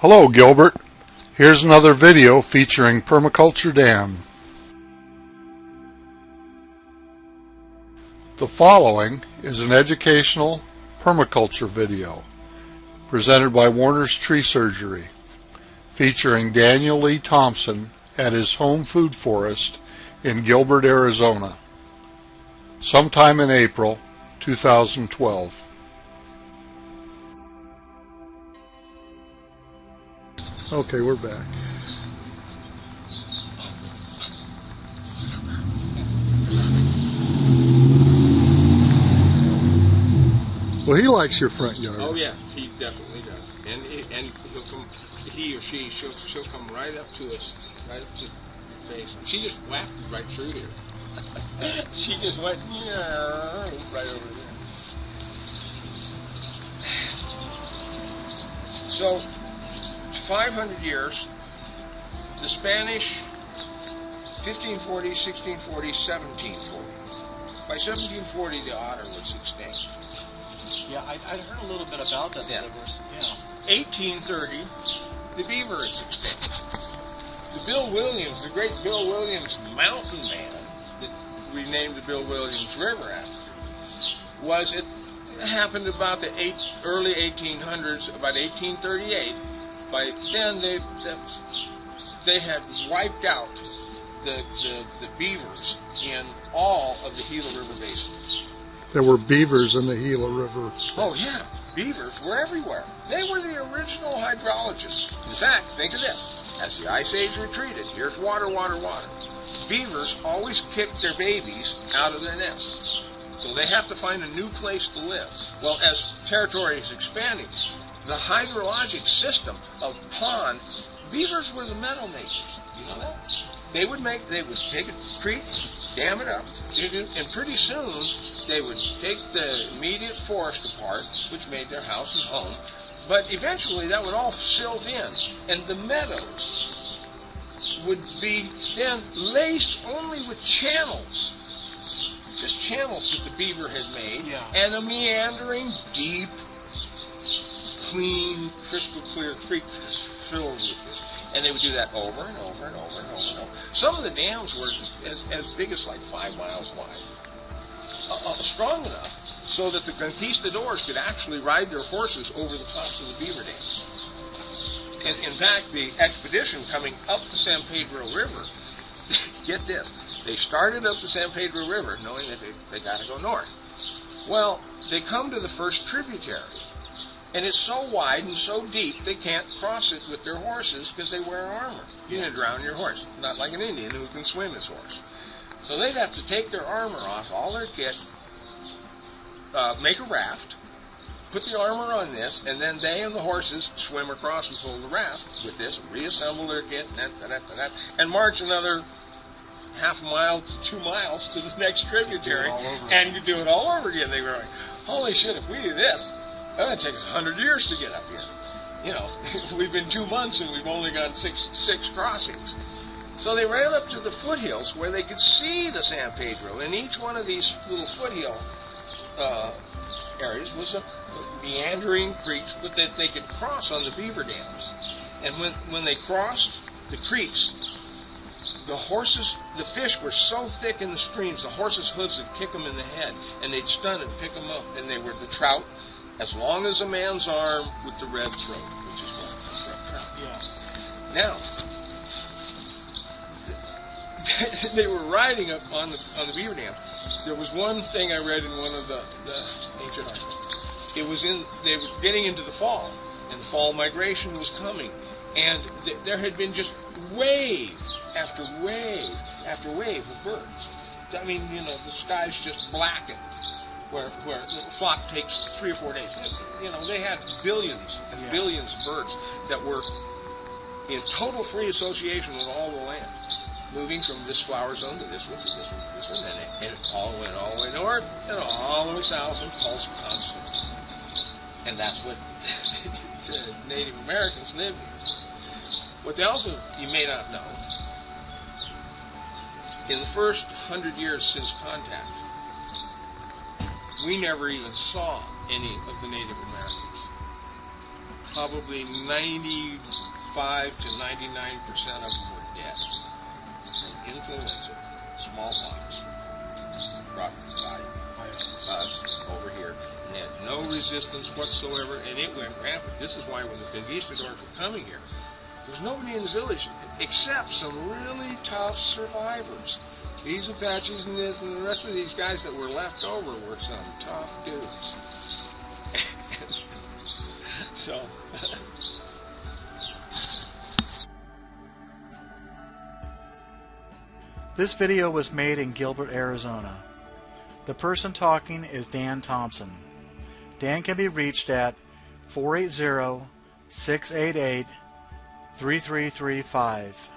Hello Gilbert, here's another video featuring Permaculture Dan. The following is an educational permaculture video presented by Warner's Tree Surgery featuring Daniel Lee Thompson at his home food forest in Gilbert, Arizona, sometime in April 2012. Okay, we're back. Well, he likes your front yard. Oh yes, he definitely does. And he'll come, he or she'll come right up to us, right up to your face. She just wafted right through here. She just went right over there. So 500 years, the Spanish, 1540, 1640, 1740. By 1740, the otter was extinct. Yeah, I'd heard a little bit about that. Yeah. 1830, the beaver is extinct. The Bill Williams, the great Bill Williams mountain man, that we named the Bill Williams River after, it happened about the early 1800s, about 1838. By then, they had wiped out the beavers in all of the Gila River basins. There were beavers in the Gila River. Oh yeah, beavers were everywhere. They were the original hydrologists. In fact, think of this. As the Ice Age retreated, here's water, water, water. Beavers always kicked their babies out of their nests. So they have to find a new place to live. Well, as territory is expanding, the hydrologic system of pond, beavers were the meadow makers. You know that? They would take a creek, dam it up, and pretty soon they would take the immediate forest apart, which made their house and home. But eventually that would all silt in, and the meadows would be then laced only with channels. Just channels that the beaver had made, and a meandering, deep, clean, crystal clear creek filled with this. And they would do that over and over and over and over and over. Some of the dams were as big as like 5 miles wide. Strong enough so that the conquistadors could actually ride their horses over the tops of the beaver dams. And in fact, the expedition coming up the San Pedro River, get this, they started up the San Pedro River knowing that they got to go north. Well, they come to the first tributary. And it's so wide and so deep, they can't cross it with their horses because they wear armor. You're going to drown your horse. Not like an Indian who can swim his horse. So they'd have to take their armor off, all their kit, make a raft, put the armor on this, and then they and the horses swim across and pull the raft with this, reassemble their kit, and march another half a mile to 2 miles to the next tributary, and you do it all over again. They were like, holy shit, if we do this, it's going to take us 100 years to get up here. You know, we've been 2 months and we've only got six crossings. So they ran up to the foothills where they could see the San Pedro. And each one of these little foothill areas was a meandering creek that they could cross on the beaver dams. And when they crossed the creeks, the fish were so thick in the streams, the horses' hooves would kick them in the head, and they'd stun and pick them up. And they were the trout, as long as a man's arm with the red throat, which is what trout. Yeah. Now, they were riding up on the beaver dam. There was one thing I read in one of the ancient articles. They were getting into the fall, and the fall migration was coming, and there had been just wave after wave after wave of birds. I mean, you know, the sky's just blackened. Where the flock takes 3 or 4 days. You know, they had billions and billions of birds that were in total free association with all the land, moving from this flower zone to this one, to this one, to this one, and it all went all the way north and all the way south and pulsed constantly. And that's what the Native Americans lived in. What else you may not know, in the first 100 years since contact, we never even saw any of the Native Americans. probably 95 to 99% of them were dead from influenza, smallpox, brought by us over here, and had no resistance whatsoever, and it went rampant. This is why when the conquistadors were coming here, there was nobody in the village except some really tough survivors. These Apaches and this and the rest of these guys that were left over were some tough dudes. So. This video was made in Gilbert, Arizona. The person talking is Dan Thompson. Dan can be reached at 480-688-3335.